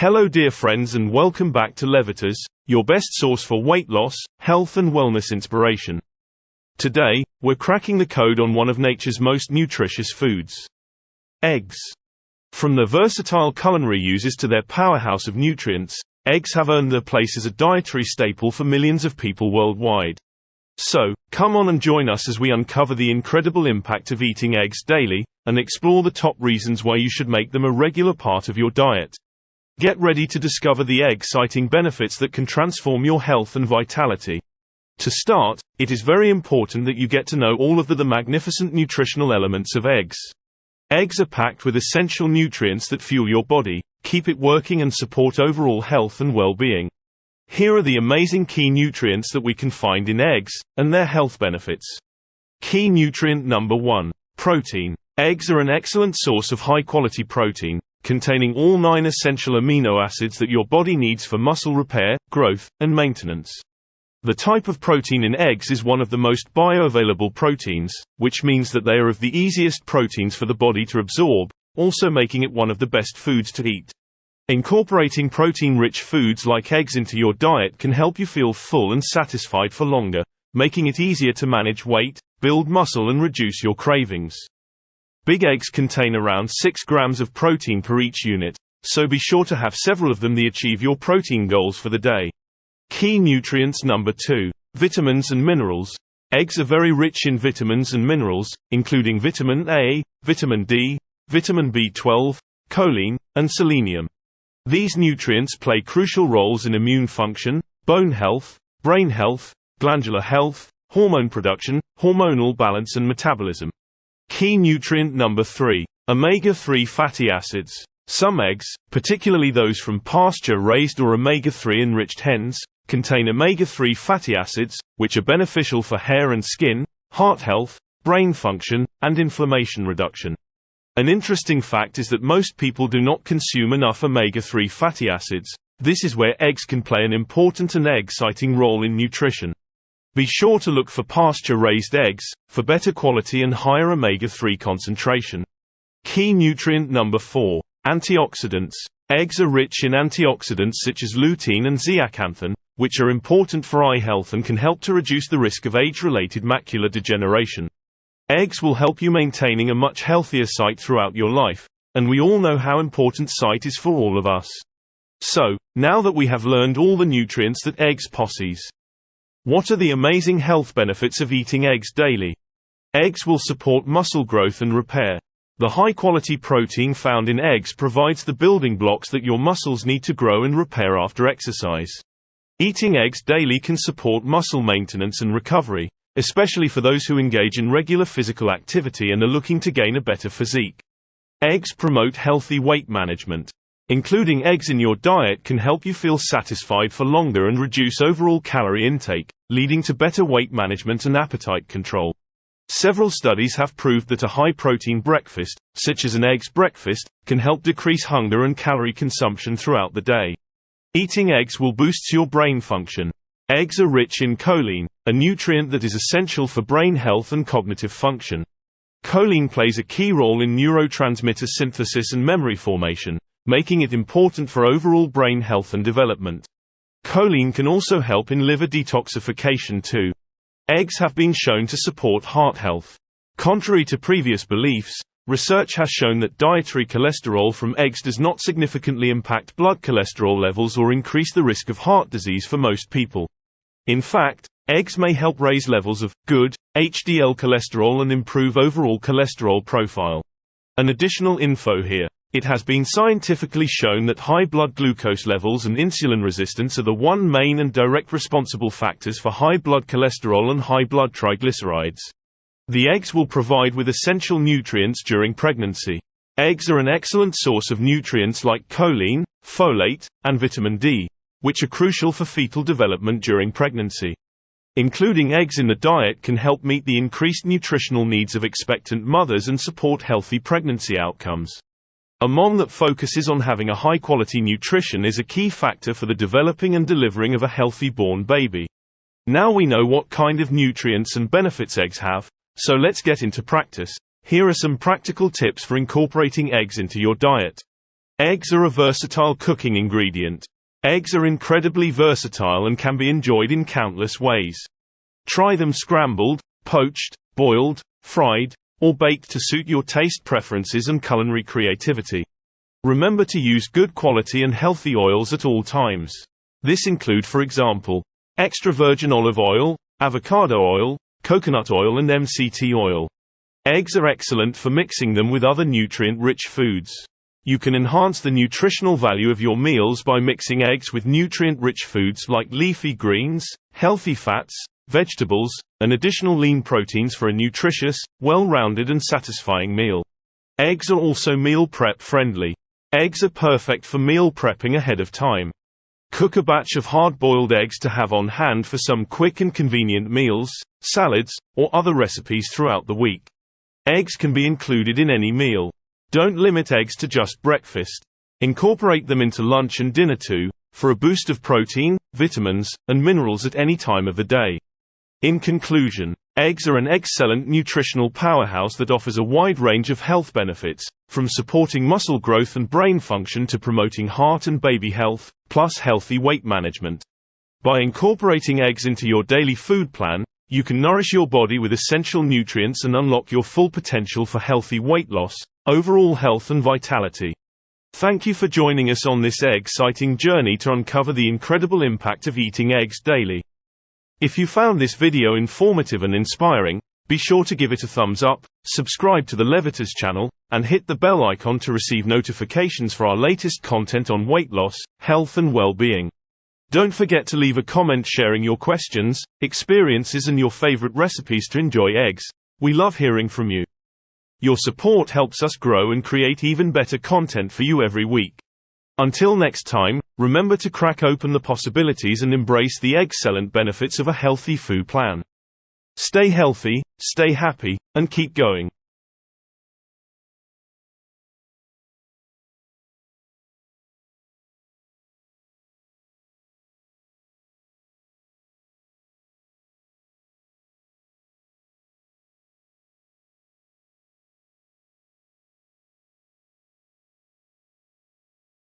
Hello dear friends, and welcome back to Levitas, your best source for weight loss, health and wellness inspiration. Today, we're cracking the code on one of nature's most nutritious foods. Eggs. From their versatile culinary uses to their powerhouse of nutrients, eggs have earned their place as a dietary staple for millions of people worldwide. So, come on and join us as we uncover the incredible impact of eating eggs daily, and explore the top reasons why you should make them a regular part of your diet. Get ready to discover the exciting benefits that can transform your health and vitality. To start, it is very important that you get to know all of the magnificent nutritional elements of eggs. Eggs are packed with essential nutrients that fuel your body, keep it working and support overall health and well-being. Here are the amazing key nutrients that we can find in eggs, and their health benefits. Key nutrient number 1. Protein. Eggs are an excellent source of high-quality protein, containing all 9 essential amino acids that your body needs for muscle repair, growth, and maintenance. The type of protein in eggs is one of the most bioavailable proteins, which means that they are of the easiest proteins for the body to absorb, also making it one of the best foods to eat. Incorporating protein-rich foods like eggs into your diet can help you feel full and satisfied for longer, making it easier to manage weight, build muscle and reduce your cravings. Big eggs contain around 6 grams of protein per each unit, so be sure to have several of them to achieve your protein goals for the day. Key nutrients number 2. Vitamins and minerals. Eggs are very rich in vitamins and minerals, including vitamin A, vitamin D, vitamin B12, choline, and selenium. These nutrients play crucial roles in immune function, bone health, brain health, glandular health, hormone production, hormonal balance and metabolism. Key nutrient number 3. Omega-3 fatty acids. Some eggs, particularly those from pasture-raised or omega-3 enriched hens, contain omega-3 fatty acids, which are beneficial for hair and skin, heart health, brain function, and inflammation reduction. An interesting fact is that most people do not consume enough omega-3 fatty acids. This is where eggs can play an important and exciting role in nutrition. Be sure to look for pasture-raised eggs, for better quality and higher omega-3 concentration. Key nutrient number 4. Antioxidants. Eggs are rich in antioxidants such as lutein and zeaxanthin, which are important for eye health and can help to reduce the risk of age-related macular degeneration. Eggs will help you maintaining a much healthier sight throughout your life, and we all know how important sight is for all of us. So, now that we have learned all the nutrients that eggs possess, what are the amazing health benefits of eating eggs daily? Eggs will support muscle growth and repair. The high-quality protein found in eggs provides the building blocks that your muscles need to grow and repair after exercise. Eating eggs daily can support muscle maintenance and recovery, especially for those who engage in regular physical activity and are looking to gain a better physique. Eggs promote healthy weight management. Including eggs in your diet can help you feel satisfied for longer and reduce overall calorie intake, leading to better weight management and appetite control. Several studies have proved that a high-protein breakfast, such as an eggs breakfast, can help decrease hunger and calorie consumption throughout the day. Eating eggs will boost your brain function. Eggs are rich in choline, a nutrient that is essential for brain health and cognitive function. Choline plays a key role in neurotransmitter synthesis and memory formation, making it important for overall brain health and development. Choline can also help in liver detoxification too. Eggs have been shown to support heart health. Contrary to previous beliefs, research has shown that dietary cholesterol from eggs does not significantly impact blood cholesterol levels or increase the risk of heart disease for most people. In fact, eggs may help raise levels of good HDL cholesterol and improve overall cholesterol profile. An additional info here. It has been scientifically shown that high blood glucose levels and insulin resistance are the one main and direct responsible factors for high blood cholesterol and high blood triglycerides. The eggs will provide with essential nutrients during pregnancy. Eggs are an excellent source of nutrients like choline, folate, and vitamin D, which are crucial for fetal development during pregnancy. Including eggs in the diet can help meet the increased nutritional needs of expectant mothers and support healthy pregnancy outcomes. A mom that focuses on having a high-quality nutrition is a key factor for the developing and delivering of a healthy born baby. Now we know what kind of nutrients and benefits eggs have, so let's get into practice. Here are some practical tips for incorporating eggs into your diet. Eggs are a versatile cooking ingredient. Eggs are incredibly versatile and can be enjoyed in countless ways. Try them scrambled, poached, boiled, fried, or baked to suit your taste preferences and culinary creativity. Remember to use good quality and healthy oils at all times. This include, for example, extra virgin olive oil, avocado oil, coconut oil and MCT oil. Eggs are excellent for mixing them with other nutrient-rich foods. You can enhance the nutritional value of your meals by mixing eggs with nutrient-rich foods like leafy greens, healthy fats, vegetables, and additional lean proteins for a nutritious, well-rounded and satisfying meal. Eggs are also meal prep friendly. Eggs are perfect for meal prepping ahead of time. Cook a batch of hard-boiled eggs to have on hand for some quick and convenient meals, salads, or other recipes throughout the week. Eggs can be included in any meal. Don't limit eggs to just breakfast. Incorporate them into lunch and dinner too, for a boost of protein, vitamins, and minerals at any time of the day. In conclusion, eggs are an excellent nutritional powerhouse that offers a wide range of health benefits, from supporting muscle growth and brain function to promoting heart and baby health, plus healthy weight management. By incorporating eggs into your daily food plan, you can nourish your body with essential nutrients and unlock your full potential for healthy weight loss, overall health and vitality. Thank you for joining us on this exciting journey to uncover the incredible impact of eating eggs daily. If you found this video informative and inspiring, be sure to give it a thumbs up, subscribe to the Levitas channel, and hit the bell icon to receive notifications for our latest content on weight loss, health and well-being. Don't forget to leave a comment sharing your questions, experiences and your favorite recipes to enjoy eggs. We love hearing from you. Your support helps us grow and create even better content for you every week. Until next time, remember to crack open the possibilities and embrace the excellent benefits of a healthy food plan. Stay healthy, stay happy, and keep going.